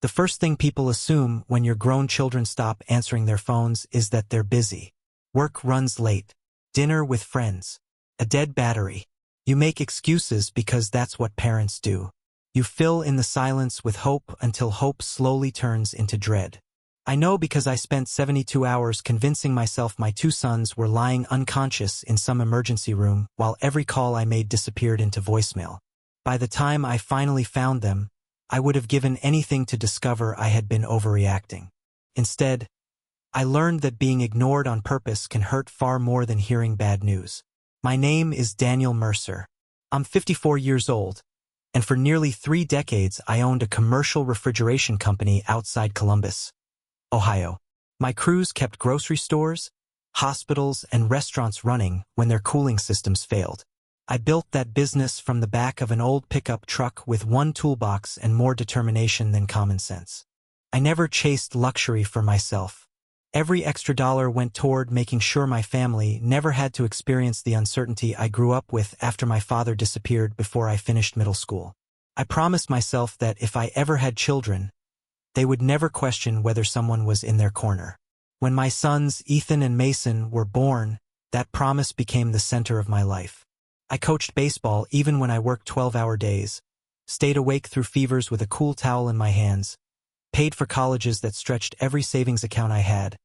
The first thing people assume when your grown children stop answering their phones is that they're busy. Work runs late. Dinner with friends. A dead battery. You make excuses because that's what parents do. You fill in the silence with hope until hope slowly turns into dread. I know because I spent 72 hours convincing myself my two sons were lying unconscious in some emergency room while every call I made disappeared into voicemail. By the time I finally found them, I would have given anything to discover I had been overreacting. Instead, I learned that being ignored on purpose can hurt far more than hearing bad news. My name is Daniel Mercer. I'm 54 years old, and for nearly 3 decades I owned a commercial refrigeration company outside Columbus, Ohio. My crews kept grocery stores, hospitals, and restaurants running when their cooling systems failed. I built that business from the back of an old pickup truck with one toolbox and more determination than common sense. I never chased luxury for myself. Every extra dollar went toward making sure my family never had to experience the uncertainty I grew up with after my father disappeared before I finished middle school. I promised myself that if I ever had children, they would never question whether someone was in their corner. When my sons, Ethan and Mason, were born, that promise became the center of my life. I coached baseball even when I worked 12-hour days, stayed awake through fevers with a cool towel in my hands, paid for colleges that stretched every savings account I had,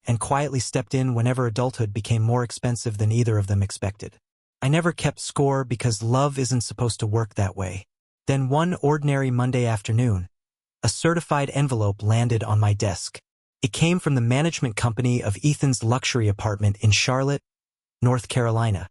and quietly stepped in whenever adulthood became more expensive than either of them expected. I never kept score because love isn't supposed to work that way. Then one ordinary Monday afternoon, a certified envelope landed on my desk. It came from the management company of Ethan's luxury apartment in Charlotte, North Carolina.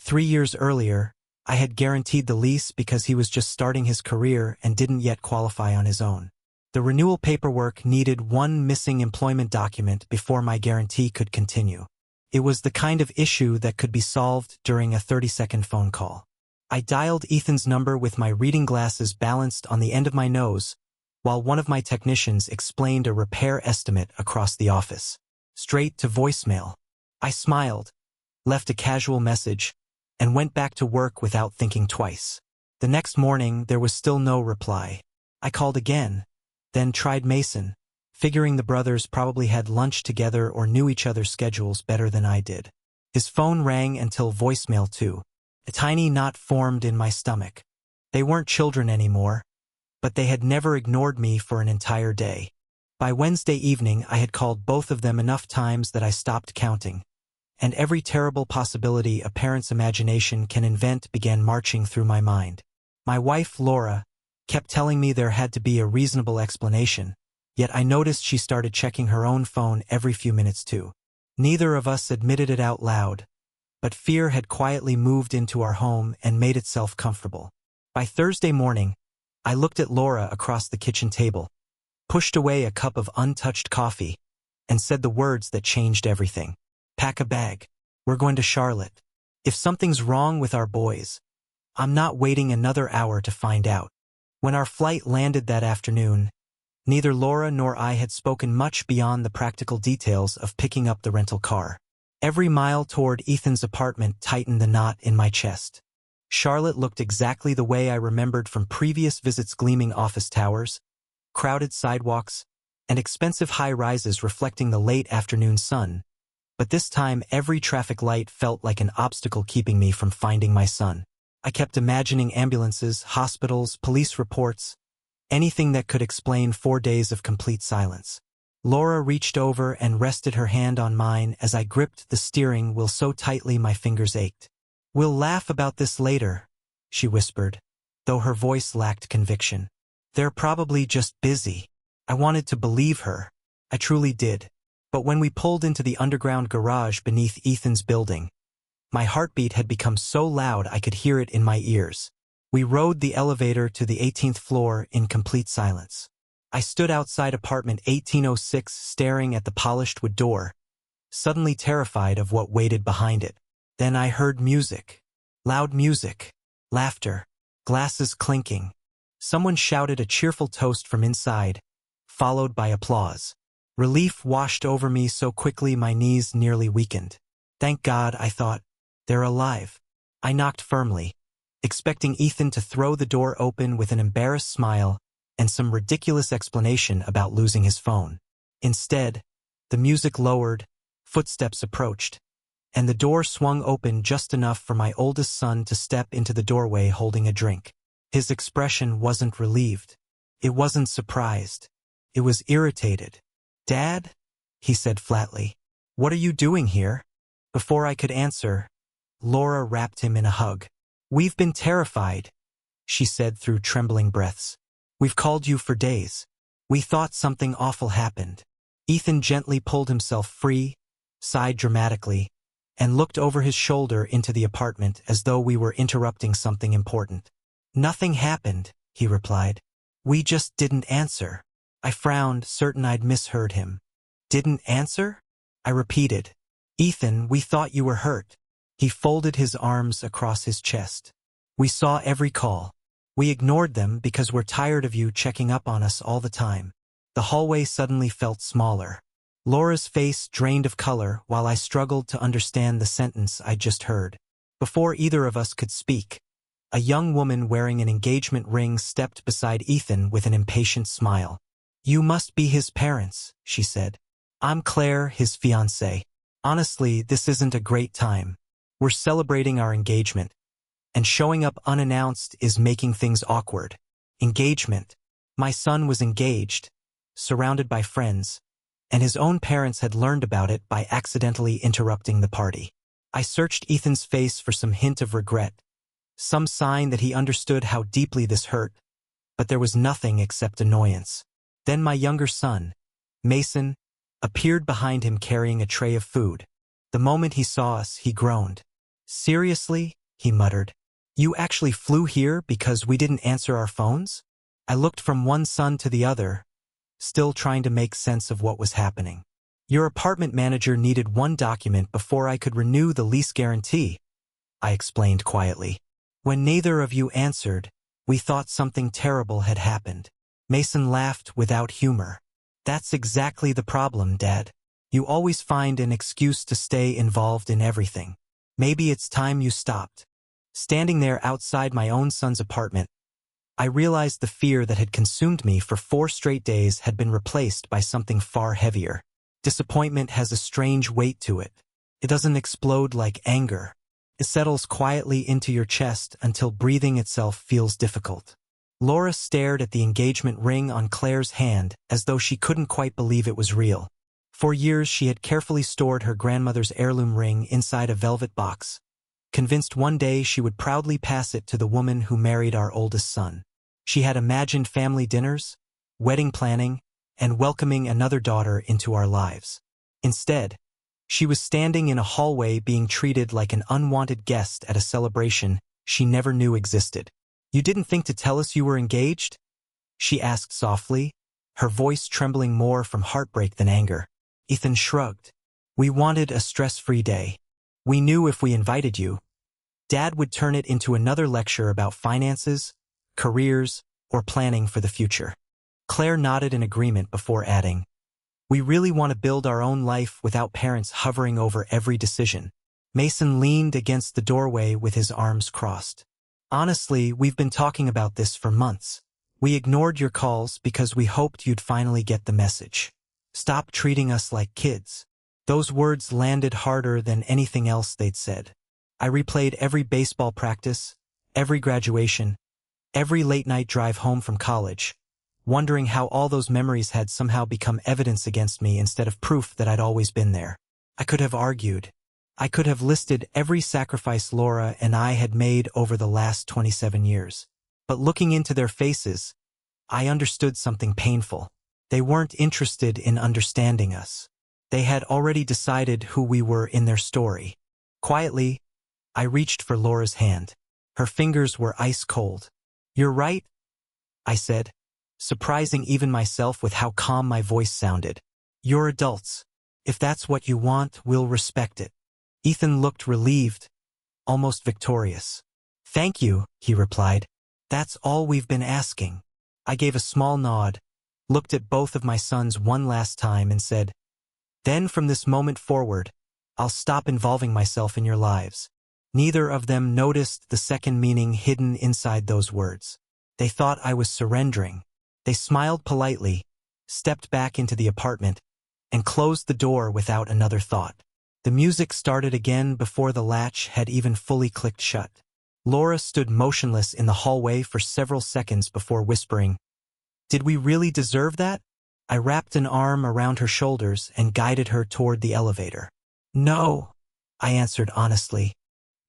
3 years earlier, I had guaranteed the lease because he was just starting his career and didn't yet qualify on his own. The renewal paperwork needed one missing employment document before my guarantee could continue. It was the kind of issue that could be solved during a 30-second phone call. I dialed Ethan's number with my reading glasses balanced on the end of my nose, while one of my technicians explained a repair estimate across the office. Straight to voicemail. I smiled, left a casual message, and went back to work without thinking twice. The next morning, there was still no reply. I called again, then tried Mason, figuring the brothers probably had lunch together or knew each other's schedules better than I did. His phone rang until voicemail too. A tiny knot formed in my stomach. They weren't children anymore, but they had never ignored me for an entire day. By Wednesday evening, I had called both of them enough times that I stopped counting, and every terrible possibility a parent's imagination can invent began marching through my mind. My wife, Laura, kept telling me there had to be a reasonable explanation, yet I noticed she started checking her own phone every few minutes too. Neither of us admitted it out loud, but fear had quietly moved into our home and made itself comfortable. By Thursday morning, I looked at Laura across the kitchen table, pushed away a cup of untouched coffee, and said the words that changed everything. Pack a bag. We're going to Charlotte. If something's wrong with our boys, I'm not waiting another hour to find out. When our flight landed that afternoon, neither Laura nor I had spoken much beyond the practical details of picking up the rental car. Every mile toward Ethan's apartment tightened the knot in my chest. Charlotte looked exactly the way I remembered from previous visits: gleaming office towers, crowded sidewalks, and expensive high-rises reflecting the late afternoon sun. But this time, every traffic light felt like an obstacle keeping me from finding my son. I kept imagining ambulances, hospitals, police reports, anything that could explain 4 days of complete silence. Laura reached over and rested her hand on mine as I gripped the steering wheel so tightly my fingers ached. "We'll laugh about this later," she whispered, though her voice lacked conviction. "They're probably just busy." I wanted to believe her. I truly did. But when we pulled into the underground garage beneath Ethan's building, my heartbeat had become so loud I could hear it in my ears. We rode the elevator to the 18th floor in complete silence. I stood outside apartment 1806 staring at the polished wood door, suddenly terrified of what waited behind it. Then I heard music. Loud music. Laughter. Glasses clinking. Someone shouted a cheerful toast from inside, followed by applause. Relief washed over me so quickly my knees nearly weakened. Thank God, I thought. They're alive. I knocked firmly, expecting Ethan to throw the door open with an embarrassed smile and some ridiculous explanation about losing his phone. Instead, the music lowered, footsteps approached, and the door swung open just enough for my oldest son to step into the doorway holding a drink. His expression wasn't relieved. It wasn't surprised. It was irritated. "Dad?" he said flatly. "What are you doing here?" Before I could answer, Laura wrapped him in a hug. "We've been terrified," she said through trembling breaths. "We've called you for days. We thought something awful happened." Ethan gently pulled himself free, sighed dramatically, and looked over his shoulder into the apartment as though we were interrupting something important. "Nothing happened," he replied. "We just didn't answer." I frowned, certain I'd misheard him. "Didn't answer?" I repeated. "Ethan, we thought you were hurt." He folded his arms across his chest. "We saw every call. We ignored them because we're tired of you checking up on us all the time." The hallway suddenly felt smaller. Laura's face drained of color while I struggled to understand the sentence I'd just heard. Before either of us could speak, a young woman wearing an engagement ring stepped beside Ethan with an impatient smile. "You must be his parents," she said. "I'm Claire, his fiancée. Honestly, this isn't a great time. We're celebrating our engagement, and showing up unannounced is making things awkward." Engagement. My son was engaged, surrounded by friends, and his own parents had learned about it by accidentally interrupting the party. I searched Ethan's face for some hint of regret, some sign that he understood how deeply this hurt, but there was nothing except annoyance. Then my younger son, Mason, appeared behind him carrying a tray of food. The moment he saw us, he groaned. "Seriously?" he muttered. "You actually flew here because we didn't answer our phones?" I looked from one son to the other, still trying to make sense of what was happening. "Your apartment manager needed one document before I could renew the lease guarantee," I explained quietly. "When neither of you answered, we thought something terrible had happened." Mason laughed without humor. "That's exactly the problem, Dad. You always find an excuse to stay involved in everything. Maybe it's time you stopped." Standing there outside my own son's apartment, I realized the fear that had consumed me for 4 straight days had been replaced by something far heavier. Disappointment has a strange weight to it. It doesn't explode like anger. It settles quietly into your chest until breathing itself feels difficult. Laura stared at the engagement ring on Claire's hand as though she couldn't quite believe it was real. For years she had carefully stored her grandmother's heirloom ring inside a velvet box, convinced one day she would proudly pass it to the woman who married our oldest son. She had imagined family dinners, wedding planning, and welcoming another daughter into our lives. Instead, she was standing in a hallway being treated like an unwanted guest at a celebration she never knew existed. "You didn't think to tell us you were engaged?" she asked softly, her voice trembling more from heartbreak than anger. Ethan shrugged. "We wanted a stress-free day. We knew if we invited you, Dad would turn it into another lecture about finances, careers, or planning for the future." Claire nodded in agreement before adding, "We really want to build our own life without parents hovering over every decision." Mason leaned against the doorway with his arms crossed. "Honestly, we've been talking about this for months. We ignored your calls because we hoped you'd finally get the message. Stop treating us like kids." Those words landed harder than anything else they'd said. I replayed every baseball practice, every graduation, every late-night drive home from college, wondering how all those memories had somehow become evidence against me instead of proof that I'd always been there. I could have argued. I could have listed every sacrifice Laura and I had made over the last 27 years. But looking into their faces, I understood something painful. They weren't interested in understanding us. They had already decided who we were in their story. Quietly, I reached for Laura's hand. Her fingers were ice cold. "You're right," I said, surprising even myself with how calm my voice sounded. "You're adults. If that's what you want, we'll respect it." Ethan looked relieved, almost victorious. "Thank you," he replied. "That's all we've been asking." I gave a small nod, looked at both of my sons one last time and said, "Then from this moment forward, I'll stop involving myself in your lives." Neither of them noticed the second meaning hidden inside those words. They thought I was surrendering, They smiled politely, stepped back into the apartment, and closed the door without another thought. The music started again before the latch had even fully clicked shut. Laura stood motionless in the hallway for several seconds before whispering, "Did we really deserve that?" I wrapped an arm around her shoulders and guided her toward the elevator. "No," I answered honestly,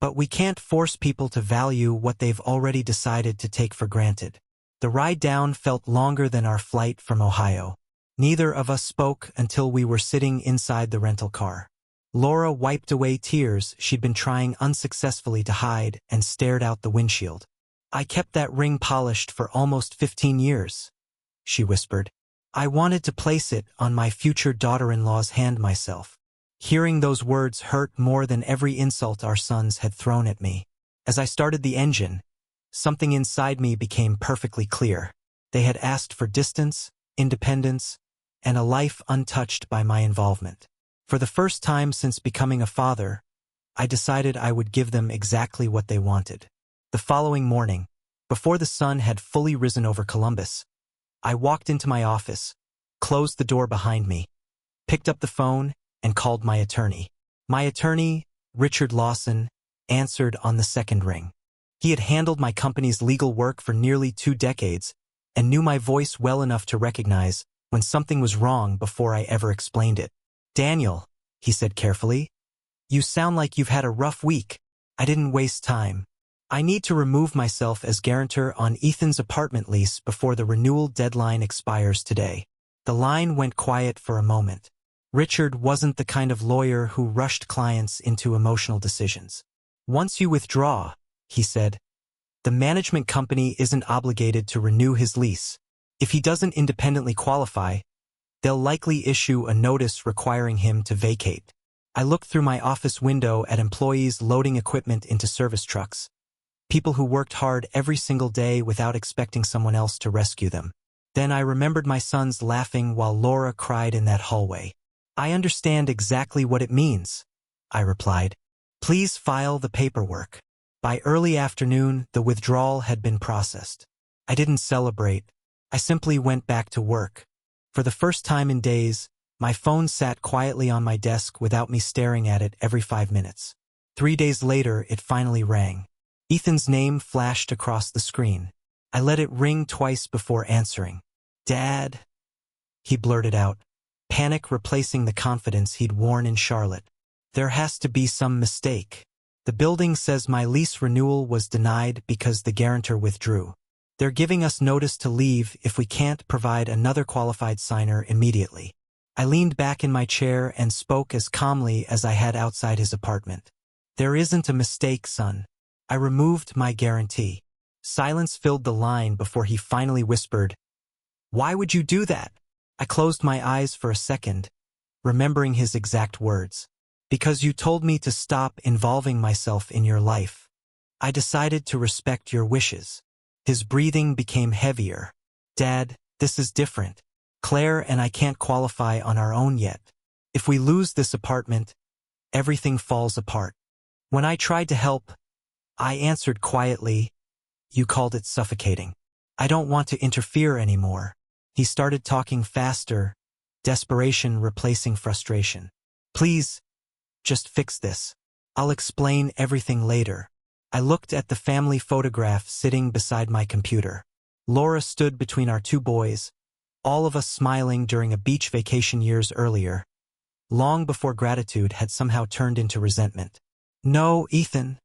"but we can't force people to value what they've already decided to take for granted." The ride down felt longer than our flight from Ohio. Neither of us spoke until we were sitting inside the rental car. Laura wiped away tears she'd been trying unsuccessfully to hide and stared out the windshield. "I kept that ring polished for almost 15 years, she whispered. "I wanted to place it on my future daughter-in-law's hand myself." Hearing those words hurt more than every insult our sons had thrown at me. As I started the engine, something inside me became perfectly clear. They had asked for distance, independence, and a life untouched by my involvement. For the first time since becoming a father, I decided I would give them exactly what they wanted. The following morning, before the sun had fully risen over Columbus, I walked into my office, closed the door behind me, picked up the phone, and called my attorney. My attorney, Richard Lawson, answered on the second ring. He had handled my company's legal work for nearly 2 decades and knew my voice well enough to recognize when something was wrong before I ever explained it. "Daniel," he said carefully, "you sound like you've had a rough week." I didn't waste time. "I need to remove myself as guarantor on Ethan's apartment lease before the renewal deadline expires today." The line went quiet for a moment. Richard wasn't the kind of lawyer who rushed clients into emotional decisions. "Once you withdraw," he said, "the management company isn't obligated to renew his lease. If he doesn't independently qualify, they'll likely issue a notice requiring him to vacate." I looked through my office window at employees loading equipment into service trucks. People who worked hard every single day without expecting someone else to rescue them. Then I remembered my sons laughing while Laura cried in that hallway. "I understand exactly what it means," I replied. "Please file the paperwork." By early afternoon, the withdrawal had been processed. I didn't celebrate. I simply went back to work. For the first time in days, my phone sat quietly on my desk without me staring at it every 5 minutes. 3 days later, it finally rang. Ethan's name flashed across the screen. I let it ring twice before answering. "Dad," he blurted out, panic replacing the confidence he'd worn in Charlotte. "There has to be some mistake. The building says my lease renewal was denied because the guarantor withdrew. They're giving us notice to leave if we can't provide another qualified signer immediately." I leaned back in my chair and spoke as calmly as I had outside his apartment. "There isn't a mistake, son. I removed my guarantee." Silence filled the line before he finally whispered, "Why would you do that?" I closed my eyes for a second, remembering his exact words. "Because you told me to stop involving myself in your life. I decided to respect your wishes." His breathing became heavier. "Dad, this is different. Claire and I can't qualify on our own yet. If we lose this apartment, everything falls apart." When I tried to help, I answered quietly, "You called it suffocating. I don't want to interfere anymore." He started talking faster, desperation replacing frustration. "Please, just fix this. I'll explain everything later." I looked at the family photograph sitting beside my computer. Laura stood between our 2 boys, all of us smiling during a beach vacation years earlier, long before gratitude had somehow turned into resentment. "No, Ethan,"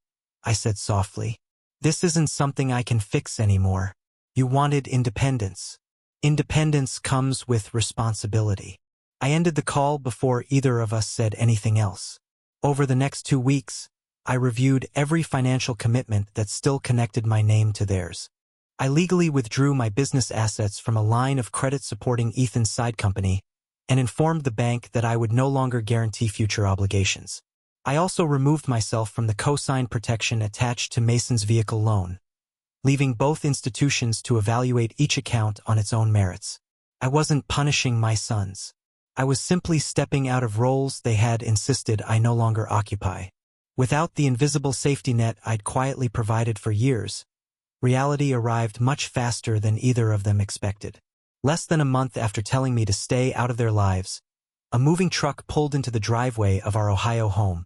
I said softly. "This isn't something I can fix anymore. You wanted independence. Independence comes with responsibility." I ended the call before either of us said anything else. Over the next 2 weeks, I reviewed every financial commitment that still connected my name to theirs. I legally withdrew my business assets from a line of credit supporting Ethan's side company and informed the bank that I would no longer guarantee future obligations. I also removed myself from the co-sign protection attached to Mason's vehicle loan, leaving both institutions to evaluate each account on its own merits. I wasn't punishing my sons. I was simply stepping out of roles they had insisted I no longer occupy. Without the invisible safety net I'd quietly provided for years, reality arrived much faster than either of them expected. Less than a month after telling me to stay out of their lives, a moving truck pulled into the driveway of our Ohio home,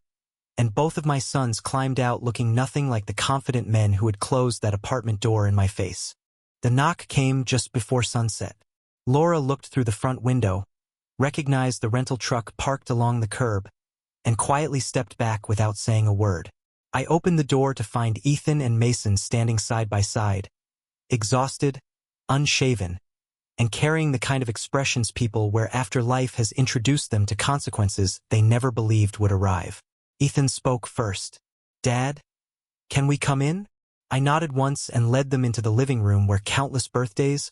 and both of my sons climbed out looking nothing like the confident men who had closed that apartment door in my face. The knock came just before sunset. Laura looked through the front window, recognized the rental truck parked along the curb, and quietly stepped back without saying a word. I opened the door to find Ethan and Mason standing side by side, exhausted, unshaven, and carrying the kind of expressions people wear after life has introduced them to consequences they never believed would arrive. Ethan spoke first. "Dad, can we come in?" I nodded once and led them into the living room where countless birthdays,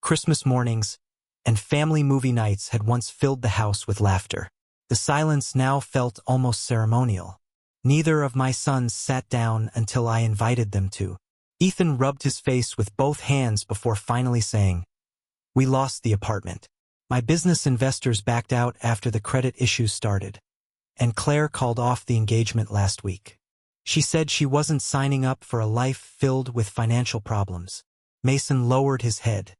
Christmas mornings, and family movie nights had once filled the house with laughter. The silence now felt almost ceremonial. Neither of my sons sat down until I invited them to. Ethan rubbed his face with both hands before finally saying, "We lost the apartment. My business investors backed out after the credit issues started, and Claire called off the engagement last week. She said she wasn't signing up for a life filled with financial problems." Mason lowered his head.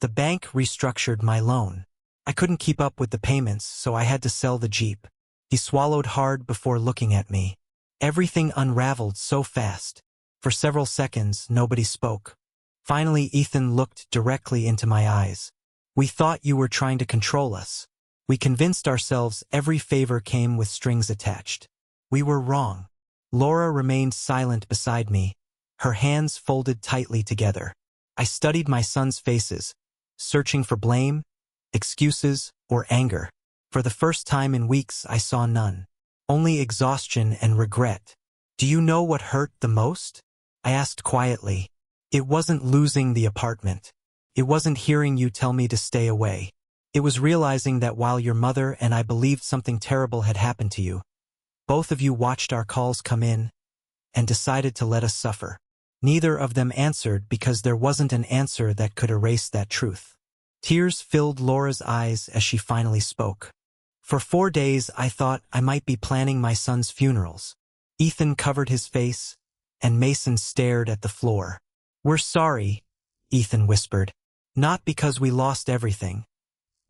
"The bank restructured my loan. I couldn't keep up with the payments, so I had to sell the Jeep." He swallowed hard before looking at me. Everything unraveled so fast. For several seconds, nobody spoke. Finally, Ethan looked directly into my eyes. "We thought you were trying to control us. We convinced ourselves every favor came with strings attached. We were wrong." Laura remained silent beside me, her hands folded tightly together. I studied my sons' faces, searching for blame, excuses, or anger. For the first time in weeks, I saw none. Only exhaustion and regret. "Do you know what hurt the most?" I asked quietly. "It wasn't losing the apartment. It wasn't hearing you tell me to stay away. It was realizing that while your mother and I believed something terrible had happened to you, both of you watched our calls come in and decided to let us suffer." Neither of them answered because there wasn't an answer that could erase that truth. Tears filled Laura's eyes as she finally spoke. "For 4 days I thought I might be planning my son's funerals." Ethan covered his face, and Mason stared at the floor. "We're sorry," Ethan whispered. "Not because we lost everything,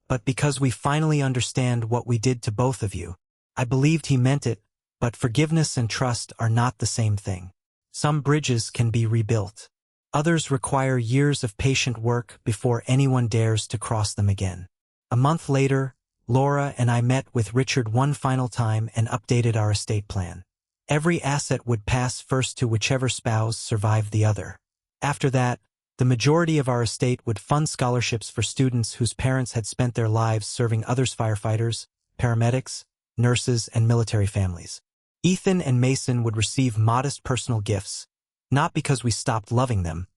but because we finally understand what we did to both of you." I believed he meant it, but forgiveness and trust are not the same thing. Some bridges can be rebuilt. Others require years of patient work before anyone dares to cross them again. A month later, Laura and I met with Richard one final time and updated our estate plan. Every asset would pass first to whichever spouse survived the other. After that, the majority of our estate would fund scholarships for students whose parents had spent their lives serving others: firefighters, paramedics, nurses, and military families. Ethan and Mason would receive modest personal gifts, not because we stopped loving them,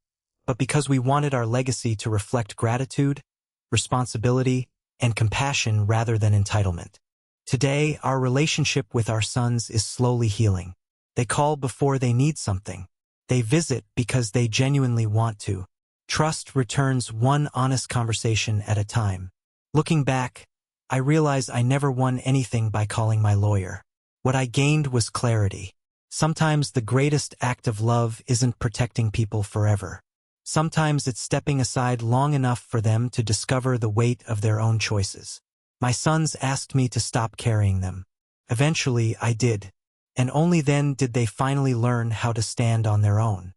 but because we wanted our legacy to reflect gratitude, responsibility, and compassion rather than entitlement. Today, our relationship with our sons is slowly healing. They call before they need something. They visit because they genuinely want to. Trust returns one honest conversation at a time. Looking back, I realize I never won anything by calling my lawyer. What I gained was clarity. Sometimes the greatest act of love isn't protecting people forever. Sometimes it's stepping aside long enough for them to discover the weight of their own choices. My sons asked me to stop carrying them. Eventually, I did, and only then did they finally learn how to stand on their own.